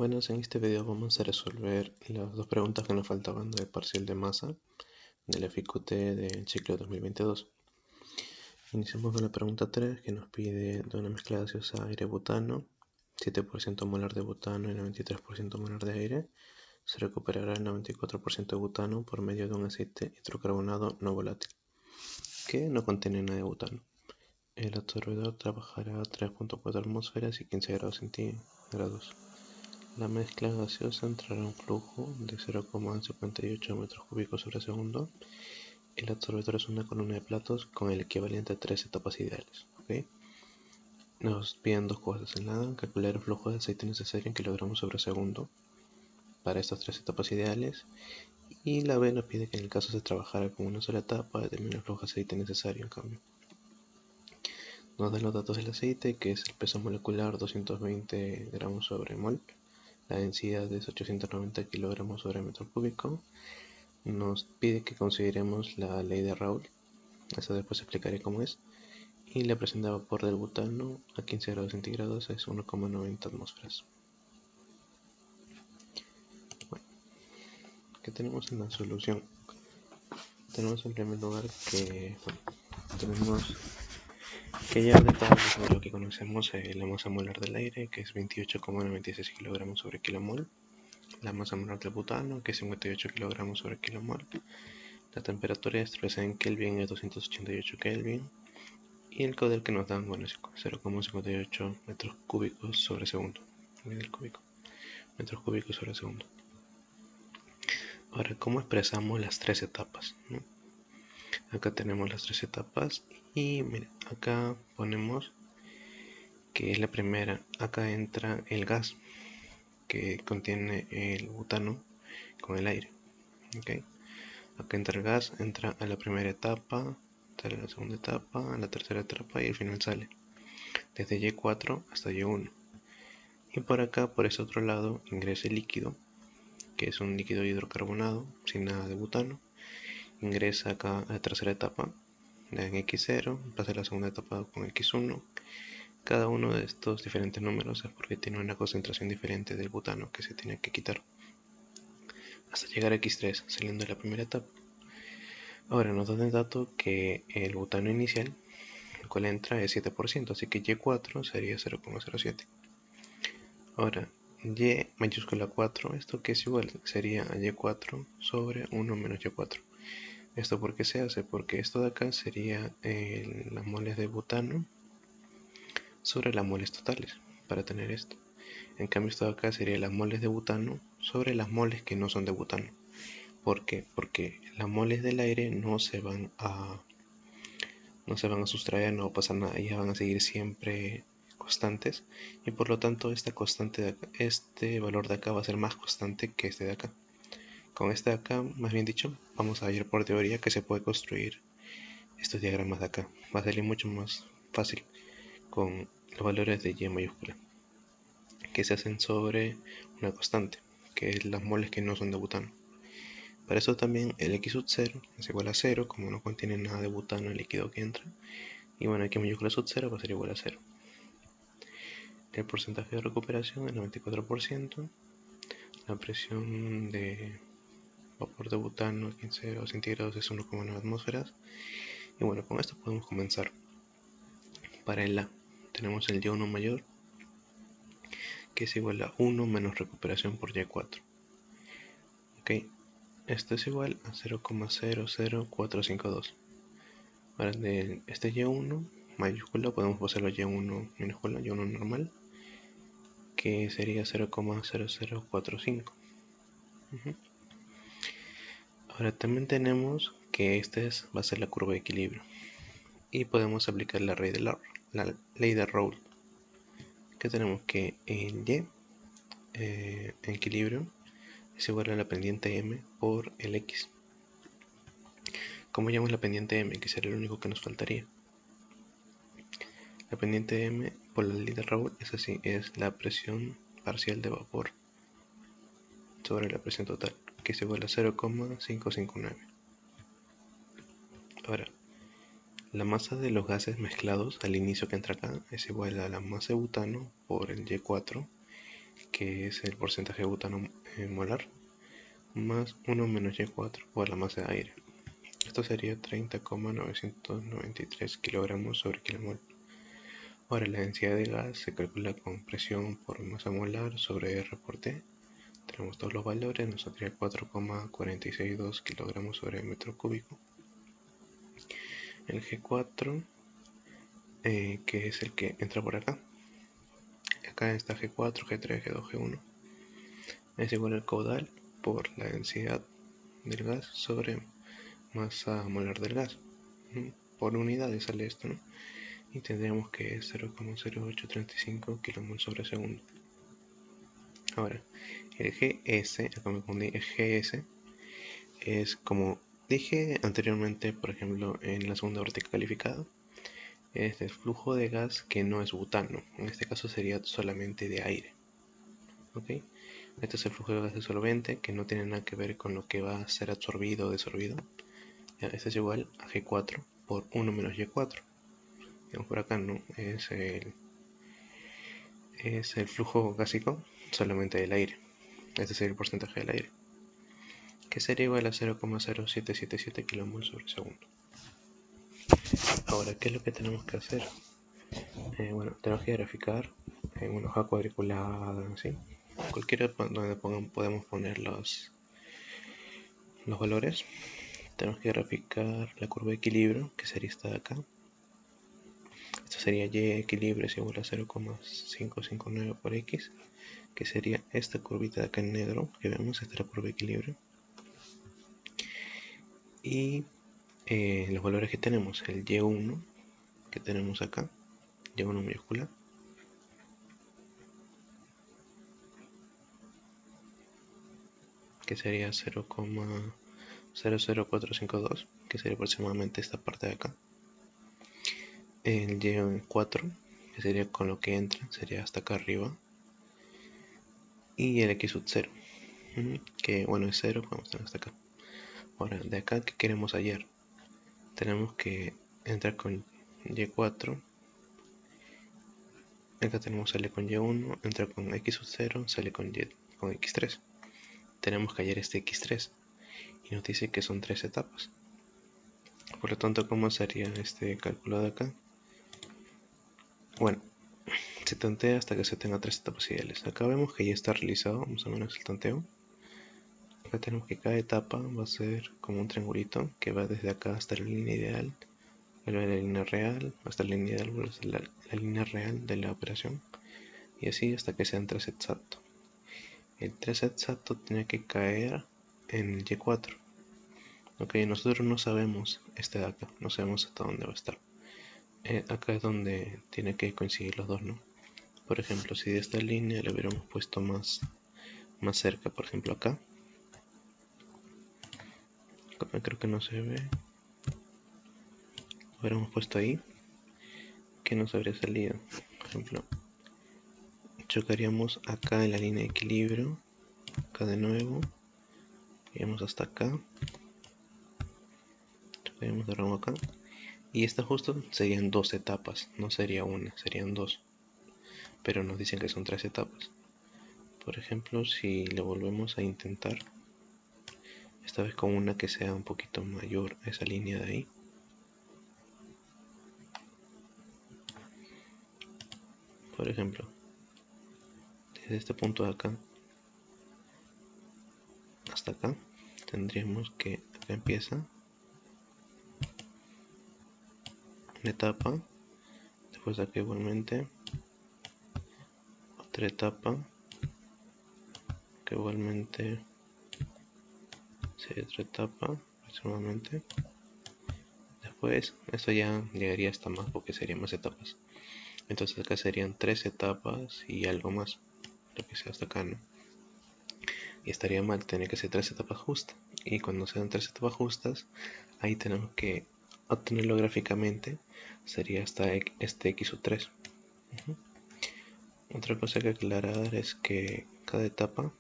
Buenas, en este video vamos a resolver las dos preguntas que nos faltaban del parcial de masa del FIQT del ciclo 2022. Iniciamos con la pregunta 3 que nos pide de una mezcla gaseosa aire-butano, 7% molar de butano y 93% molar de aire. Se recuperará el 94% de butano por medio de un aceite hidrocarbonado no volátil que no contiene nada de butano. El absorbedor trabajará a 3.4 atmósferas y 15 grados centígrados. La mezcla gaseosa entrará en flujo de 0,58 metros cúbicos sobre segundo. El absorbedor es una columna de platos con el equivalente a 3 etapas ideales. ¿Okay? Nos piden dos cosas. En la A, calcular el flujo de aceite necesario en kilogramos sobre segundo para estas 3 etapas ideales. Y la B nos pide que en el caso se trabajara con una sola etapa, determine el flujo de aceite necesario en cambio. Nos dan los datos del aceite, que es el peso molecular 220 gramos sobre mol. La densidad es 890 kilogramos sobre metro cúbico. Nos pide que consideremos la ley de Raoult, eso después explicaré cómo es. Y la presión de vapor del butano a 15 grados centígrados es 1,90 atmósferas. Bueno, ¿qué tenemos en la solución? Tenemos en primer lugar que tenemos que ya de todo lo que conocemos la masa molar del aire, que es 28,96 kilogramos sobre kilomol. La masa molar del butano, que es 58 kilogramos sobre kilomol. La temperatura expresada en Kelvin es 288 Kelvin. Y el caudal que nos dan, bueno, es 0,58 metros cúbicos sobre segundo. Metros cúbicos sobre segundo. Ahora, ¿cómo expresamos las tres etapas? ¿No? Acá tenemos las tres etapas y miren, acá ponemos que es la primera. Acá entra el gas que contiene el butano con el aire. ¿Okay? Acá entra el gas, entra a la primera etapa, a la segunda etapa, a la tercera etapa y al final sale. Desde Y4 hasta Y1. Y por acá, por ese otro lado, ingresa el líquido, que es un líquido hidrocarbonado, sin nada de butano. Ingresa acá a la tercera etapa, en X0, pasa a la segunda etapa con X1. Cada uno de estos diferentes números es porque tiene una concentración diferente del butano que se tiene que quitar. Hasta llegar a X3, saliendo de la primera etapa. Ahora nos dan el dato que el butano inicial, el cual entra, es 7%, así que Y4 sería 0,07. Ahora, y mayúscula 4, esto que es igual, sería a y4 sobre 1 menos y4. ¿Esto por qué se hace? Porque esto de acá sería las moles de butano sobre las moles totales, para tener esto. En cambio esto de acá sería las moles de butano sobre las moles que no son de butano. ¿Por qué? Porque las moles del aire no se van a sustraer, no va a pasar nada, ellas van a seguir siempre constantes y por lo tanto esta constante de acá, este valor de acá va a ser más constante que este de acá. Con este de acá, más bien dicho, vamos a ir por teoría que se puede construir estos diagramas de acá. Va a salir mucho más fácil con los valores de y mayúscula que se hacen sobre una constante, que es las moles que no son de butano. Para eso también el x sub 0 es igual a 0, como no contiene nada de butano el líquido que entra. Y bueno, aquí mayúscula sub 0 va a ser igual a 0. El porcentaje de recuperación es 94%. La presión de vapor de butano a 15 grados centígrados es 1,9 atmósferas. Y bueno, con esto podemos comenzar. Para el A tenemos el Y1 mayor, que es igual a 1 menos recuperación por Y4. Ok, esto es igual a 0,00452. Ahora de este Y1 mayúscula podemos pasarlo a Y1 minúscula, Y1 normal, que sería 0,0045. Ahora también tenemos que esta va a ser la curva de equilibrio y podemos aplicar la ley de Raoult, que tenemos que en Y en equilibrio es igual a la pendiente M por el X. ¿Cómo llamamos la pendiente M? Que sería lo único que nos faltaría. La pendiente M por la ley de Raoult es así, es la presión parcial de vapor sobre la presión total, que es igual a 0,559. Ahora, la masa de los gases mezclados al inicio que entra acá es igual a la masa de butano por el Y4, que es el porcentaje de butano molar, más 1 menos Y4 por la masa de aire. Esto sería 30,993 kilogramos sobre kilomol. Ahora la densidad de gas se calcula con presión por masa molar sobre R por T. Tenemos todos los valores, nos saldría 4,462 kilogramos sobre metro cúbico. El G4, que es el que entra por acá. Acá está G4, G3, G2, G1. Es igual al caudal por la densidad del gas sobre masa molar del gas. Por unidades sale esto, ¿no? Y tendríamos que es 0,0835 kmol sobre segundo. Ahora, el GS, acá me confundí, el GS es como dije anteriormente, por ejemplo, en la segunda vertical calificada, es el flujo de gas que no es butano. En este caso sería solamente de aire. ¿Ok? Este es el flujo de gas de solvente que no tiene nada que ver con lo que va a ser absorbido o desorbido. Ya, este es igual a G4 por 1 menos Y4. Digamos por acá no es el flujo gásico solamente del aire. Este sería el porcentaje del aire, que sería igual a 0,0777 kmol sobre segundo. Ahora, ¿qué es lo que tenemos que hacer? Bueno, tenemos que graficar en una hoja cuadriculada, ¿sí? Cualquiera donde podemos poner los valores. Tenemos que graficar la curva de equilibrio, que sería esta de acá. Esto sería y equilibrio es igual a 0,559 por x, que sería esta curvita de acá en negro, que vemos, esta es la curva de equilibrio. Y los valores que tenemos, el y1 que tenemos acá, y1 mayúscula, que sería 0,00452, que sería aproximadamente esta parte de acá. El y4, que sería con lo que entra, sería hasta acá arriba. Y el x sub 0, que bueno es 0, vamos a tener hasta acá. Ahora, de acá, ¿qué queremos hallar? Tenemos que entrar con y4. Acá tenemos sale con y1, entra con x sub 0, sale con x3. Tenemos que hallar este x3 y nos dice que son 3 etapas. Por lo tanto, ¿cómo sería este cálculo de acá? Bueno, se tantea hasta que se tenga 3 etapas ideales. Acá vemos que ya está realizado más o menos el tanteo. Acá tenemos que cada etapa va a ser como un triangulito que va desde acá hasta la línea ideal, luego la línea real, hasta la línea ideal, hasta la línea real de la operación, y así hasta que sean 3 exacto. El 3 exacto tiene que caer en el y4. Ok, nosotros no sabemos este de acá, no sabemos hasta dónde va a estar. Acá es donde tiene que coincidir los dos, ¿no? Por ejemplo, si de esta línea le hubiéramos puesto más cerca, por ejemplo acá creo que no se ve, lo hubiéramos puesto ahí, que nos habría salido. Por ejemplo, chocaríamos acá en la línea de equilibrio, acá de nuevo, iríamos hasta acá, chocaríamos de nuevo acá, y esta justo serían 2 etapas, no sería una, serían 2, pero nos dicen que son 3 etapas. Por ejemplo, si lo volvemos a intentar, esta vez con una que sea un poquito mayor a esa línea de ahí, por ejemplo, desde este punto de acá hasta acá, tendríamos que acá empieza una etapa, después de acá igualmente otra etapa, que igualmente sería otra etapa aproximadamente. Después esto ya llegaría hasta más porque serían más etapas, entonces acá serían 3 etapas y algo más, lo que sea hasta acá, ¿no? Y estaría mal tener que ser 3 etapas justas, y cuando sean 3 etapas justas ahí tenemos que obtenerlo gráficamente, sería hasta este x sub 3. Otra cosa que aclarar es que cada etapa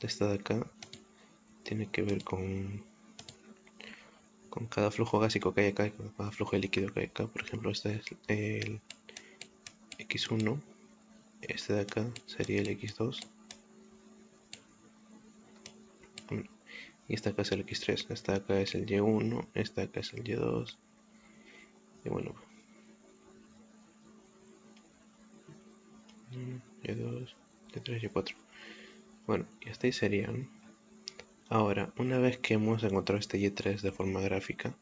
de esta de acá tiene que ver con cada flujo gásico que hay acá y con cada flujo de líquido que hay acá. Por ejemplo, este es el x1, este de acá sería el X2. Y esta acá es el X3, esta acá es el Y1, esta acá es el Y2. Y bueno, Y2, Y3, Y4. Bueno, y hasta ahí serían. Ahora, una vez que hemos encontrado este Y3 de forma gráfica,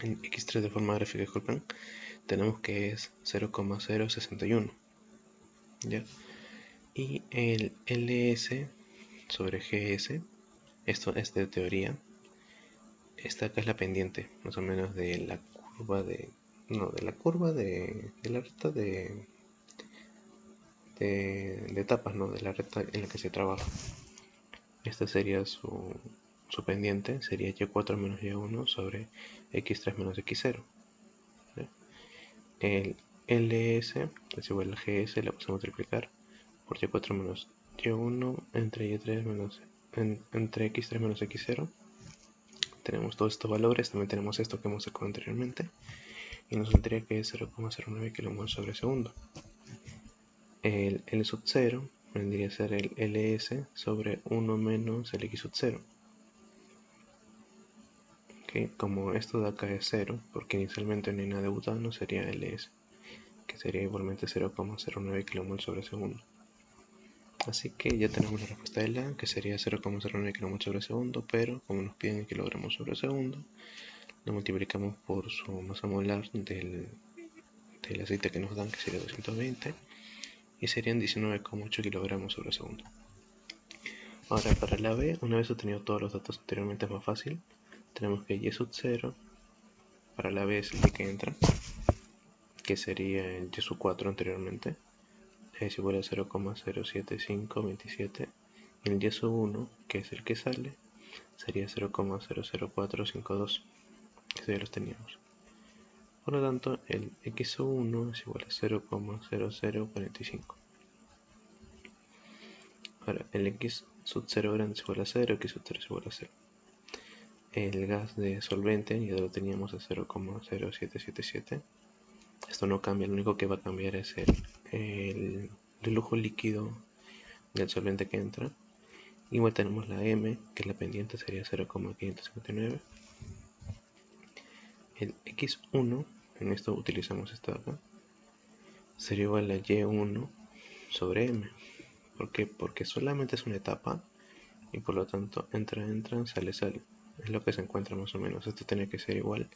en X3 de forma gráfica, disculpen, tenemos que es 0,061, ¿ya? Y el LS sobre GS, esto es de teoría, esta acá es la pendiente, más o menos de la curva de... No, de la curva de la recta de etapas, ¿no? De la recta en la que se trabaja. Esta sería su pendiente, sería Y4 menos Y1 sobre X3 menos X0. ¿Sí? El LS es igual a GS, la vamos a multiplicar por Y4 menos Y1 entre Y3 menos entre X3 menos X0. Tenemos todos estos valores, también tenemos esto que hemos sacado anteriormente, y nos saldría que es 0,09 kmol sobre segundo. El L sub 0 vendría a ser el LS sobre 1 menos el X sub 0. Que como esto de acá es 0, porque inicialmente no hay nada de butano, sería LS, que sería igualmente 0,09 kmol sobre segundo. Así que ya tenemos la respuesta de la, que sería 0,09 kmol sobre segundo, pero como nos piden en kilogramos sobre segundo, lo multiplicamos por su masa molar del aceite que nos dan, que sería 220, y serían 19,8 kilogramos sobre segundo. Ahora para la B, una vez obtenido todos los datos anteriormente, es más fácil. Tenemos que Y sub 0 para la B es el que entra, que sería el Y sub 4 anteriormente, es igual a 0,07527, y el Y sub 1, que es el que sale, sería 0,00452, que ya los teníamos. Por lo tanto, el X sub 1 es igual a 0,0045. Ahora, el X sub 0 grande es igual a 0, X sub 0 es igual a 0. El gas de solvente ya lo teníamos a 0,0777. Esto no cambia, lo único que va a cambiar es el flujo líquido del solvente que entra. Igual tenemos la M, que es la pendiente, sería 0,559. El X1, en esto utilizamos esta de acá, sería igual a Y1 sobre M. ¿Por qué? Porque solamente es una etapa y por lo tanto entra, sale, sale. Es lo que se encuentra más o menos. Esto tiene que ser igual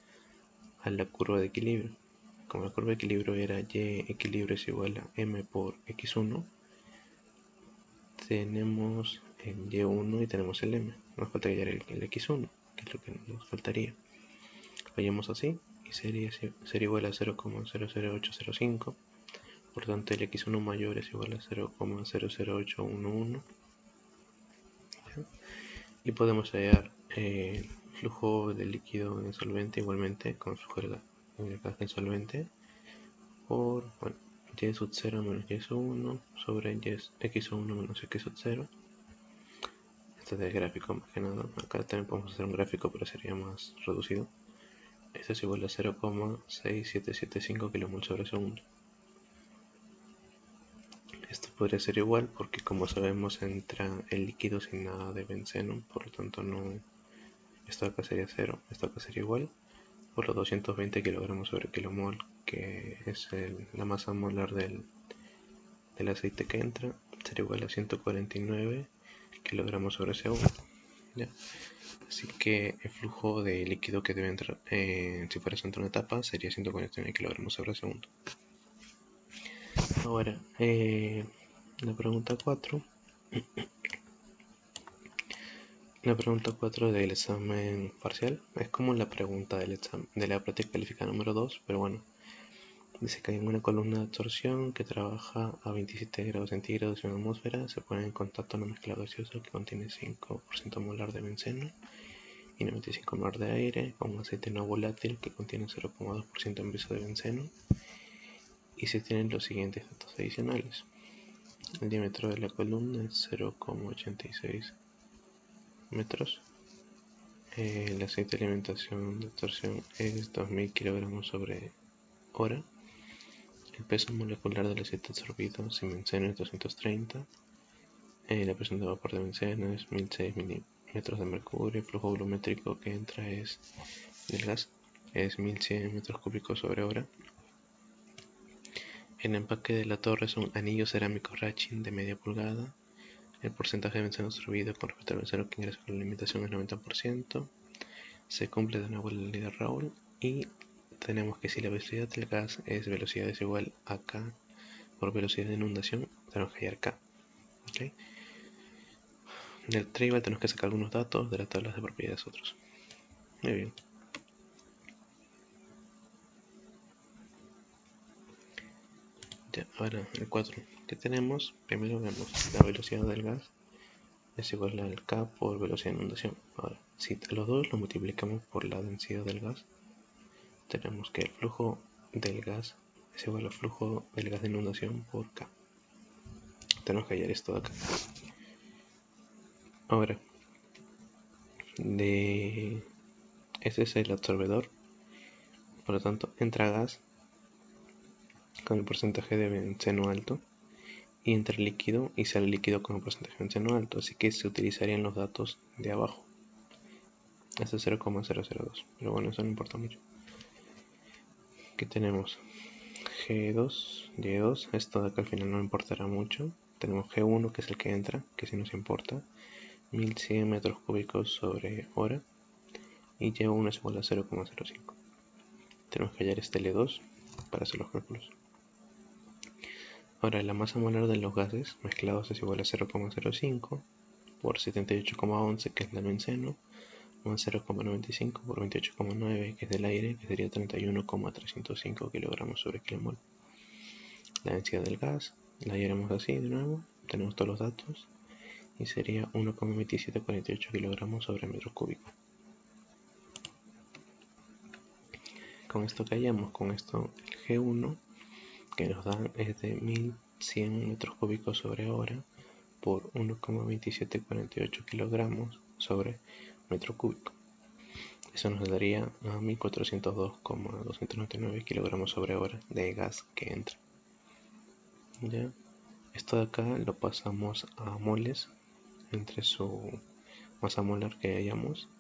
a la curva de equilibrio. Como la curva de equilibrio era Y equilibrio es igual a M por X1, tenemos el Y1 y tenemos el M. Nos falta hallar el X1, que es lo que nos faltaría. Hallamos así y sería igual a 0,00805. Por lo tanto, el X1 mayor es igual a 0,00811. Y podemos hallar el flujo de líquido en solvente igualmente con su carga en solvente por y sub 0 menos y sub 1 sobre x1 menos x sub 0. Este es el gráfico más que nada. Acá también podemos hacer un gráfico, pero sería más reducido. Esto es igual a 0,6775 kmol sobre segundo. Esto podría ser igual porque, como sabemos, entra el líquido sin nada de benceno, por lo tanto no. Esto acá sería 0, esto acá sería igual por los 220 kilogramos sobre kilomol, que es la masa molar del aceite que entra, sería igual a 149 kilogramos sobre segundo. ¿Ya? Así que el flujo de líquido que debe entrar, si fuera entre una etapa, sería 149 kilogramos sobre segundo. Ahora, la pregunta 4. La pregunta 4 del examen parcial es como la pregunta del examen de la práctica calificada número 2, pero bueno, dice que hay una columna de absorción que trabaja a 27 grados centígrados en la atmósfera, se pone en contacto una mezcla gaseosa que contiene 5% molar de benceno y 95 molar de aire con un aceite no volátil que contiene 0,2% en peso de benceno, y se tienen los siguientes datos adicionales. El diámetro de la columna es 0,86 metros. El aceite de alimentación de absorción es 2000 kilogramos sobre hora. El peso molecular del aceite absorbido sin benceno es 230. La presión de vapor de benceno es 1006 milímetros de mercurio. El flujo volumétrico que entra es del gas es 1100 metros cúbicos sobre hora. El empaque de la torre es un anillo cerámico Rachin de media pulgada. El porcentaje de benceno absorbido con respecto al benceno que ingresa con la alimentación es 90%. Se cumple de nuevo la ley de Raoult y tenemos que si la velocidad del gas es velocidad es igual a K por velocidad de inundación, tenemos que hallar K. ¿Okay? Del tribal tenemos que sacar algunos datos de las tablas de propiedades otros. Muy bien. Ya, ahora el 4 que tenemos, primero vemos la velocidad del gas es igual al K por velocidad de inundación. Ahora, si los dos lo multiplicamos por la densidad del gas, tenemos que el flujo del gas es igual al flujo del gas de inundación por K. Tenemos que hallar esto de acá. Ahora, este es el absorbedor, por lo tanto entra gas con el porcentaje de benceno alto y entra líquido y sale líquido con el porcentaje de benceno alto, así que se utilizarían los datos de abajo. Este es 0,002, pero bueno, eso no importa mucho. Aquí tenemos G2, Y2, esto de acá al final no importará mucho. Tenemos G1 que es el que entra, que sí nos importa, 1100 metros cúbicos sobre hora, y Y1 es igual a 0,05. Tenemos que hallar este L2 para hacer los cálculos. Ahora la masa molar de los gases mezclados es igual a 0,05 por 78,11 que es el benceno, más 0,95 por 28,9 que es del aire, que sería 31,305 kilogramos sobre kilomol. La densidad del gas la hallaremos así de nuevo, tenemos todos los datos y sería 1,2748 kilogramos sobre metro cúbico. Con esto que hallamos, con esto el G1 que nos da es de 1100 metros cúbicos sobre hora por 1,2748 kilogramos sobre metro cúbico. Eso nos daría a 1402,299 kilogramos sobre hora de gas que entra. ¿Ya? Esto de acá lo pasamos a moles entre su masa molar que hallamos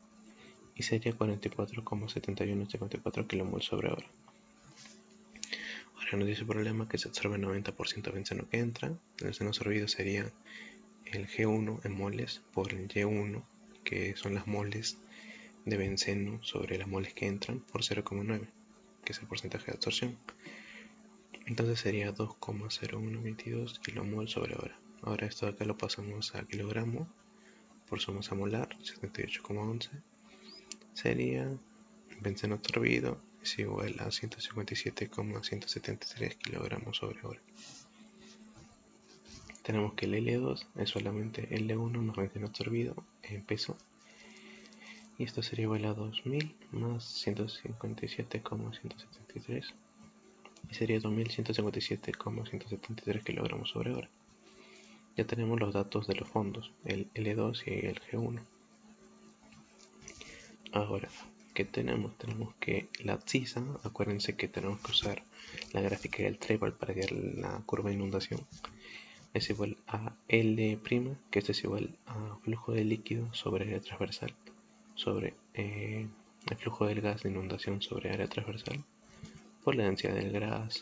y sería 44,7154 kmol sobre hora. Ahora nos dice el problema que se absorbe el 90% de benceno que entra. El benceno absorbido sería el G1 en moles por el Y1, que son las moles de benceno sobre las moles que entran, por 0,9, que es el porcentaje de absorción. Entonces sería 2,0122 kmol sobre hora. Ahora esto de acá lo pasamos a kilogramo por su masa molar, 78,11. Sería benceno absorbido es igual a 157,173 kilogramos sobre hora. Tenemos que el L2 es solamente L1 más benceno absorbido en peso. Y esto sería igual a 2000 más 157,173. Y sería 2157,173 kilogramos sobre hora. Ya tenemos los datos de los fondos, el L2 y el G1. Ahora, ¿qué tenemos? Tenemos que la abscisa, acuérdense que tenemos que usar la gráfica del Treball para hallar la curva de inundación. Es igual a L', que esto es igual a flujo de líquido sobre área transversal, sobre el flujo del gas de inundación sobre área transversal, por la densidad del gas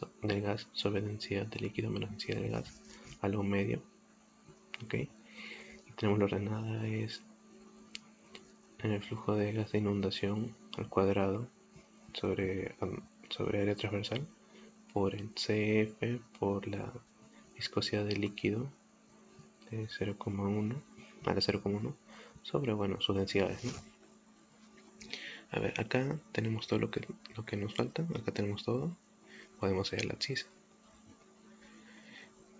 sobre densidad del líquido menos densidad del gas, algo medio. ¿Ok? Y tenemos la ordenada es en el flujo de gas de inundación al cuadrado sobre área transversal por el CF por la viscosidad del líquido de 0,1 a la 0,1 sobre sus densidades, ¿no? A ver, acá tenemos todo lo que nos falta, acá tenemos todo, podemos hallar la abscisa.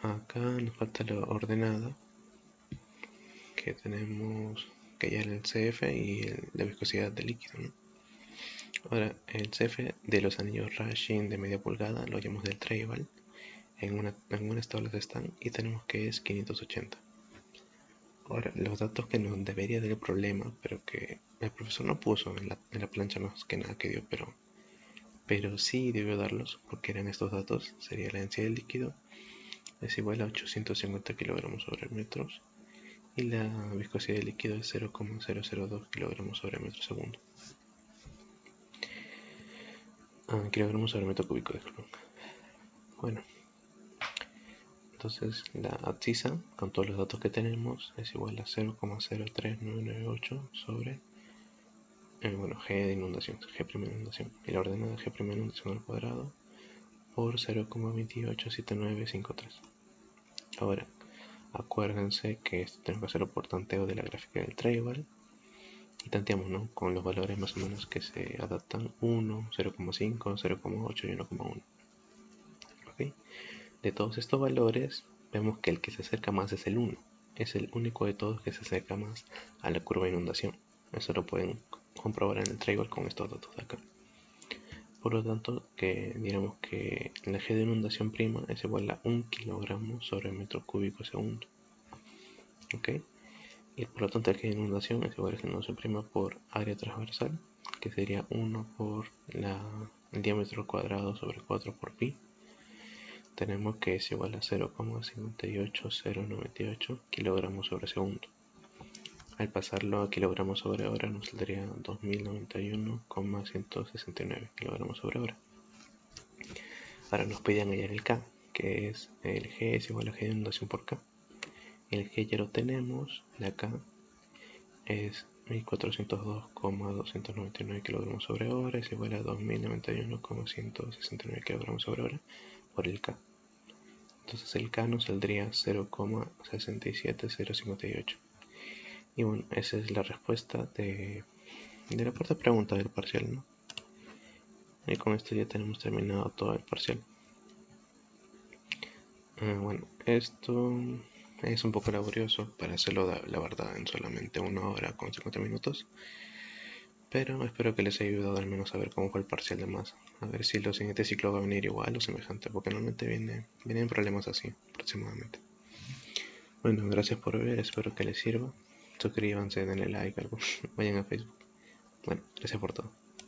Acá nos falta la ordenada, que tenemos que hallar el CF y la viscosidad del líquido, ¿no? Ahora, el CF de los anillos Rachin de media pulgada lo hallamos del Treball, en unas tablas están y tenemos que es 580. Ahora, los datos que nos debería dar el problema, pero que el profesor no puso en la plancha más que nada que dio, pero pero sí debió darlos porque eran estos datos. Sería la densidad del líquido es igual a 850 kilogramos sobre metros y la viscosidad del líquido es 0,002 kilogramos sobre metro segundo. Kilogramos sobre metro cúbico, disculpen. Bueno, entonces la abscisa con todos los datos que tenemos es igual a 0,03998 sobre G de inundación, G' de inundación, y la ordenada G' de inundación al cuadrado por 0,287953. Ahora, acuérdense que esto tenemos que hacerlo por tanteo de la gráfica del Treival y tanteamos, ¿no? Con los valores más o menos que se adaptan: 1, 0,5, 0,8 y 1,1. ¿Okay? De todos estos valores, vemos que el que se acerca más es el 1. Es el único de todos que se acerca más a la curva de inundación. Eso lo pueden comprobar en el Treival con estos datos de acá. Por lo tanto, que diremos que la G de inundación prima es igual a 1 kilogramo sobre metro cúbico segundo. ¿Ok? Y por lo tanto, el G de inundación es igual a G de inundación prima por área transversal, que sería 1 por el diámetro cuadrado sobre 4 por pi. Tenemos que es igual a 0,58098 kilogramos sobre segundo. Al pasarlo a kilogramos sobre hora nos saldría 2091,169 kilogramos sobre hora. Ahora nos piden hallar el K, que es el G es igual a G de inundación por K. El G ya lo tenemos, la K es 1402,299 kilogramos sobre hora, es igual a 2091,169 kilogramos sobre hora por el K. Entonces el K nos saldría 0,67058. Y bueno, esa es la respuesta de la cuarta pregunta del parcial, ¿no? Y con esto ya tenemos terminado todo el parcial. Bueno, esto es un poco laborioso para hacerlo, la verdad, en solamente 1 hora con 50 minutos. Pero espero que les haya ayudado al menos a ver cómo fue el parcial de masa. A ver si el siguiente ciclo va a venir igual o semejante, porque normalmente vienen problemas así, aproximadamente. Bueno, gracias por ver, espero que les sirva. Suscríbanse, denle like, algo. Vayan a Facebook. Bueno, gracias por todo.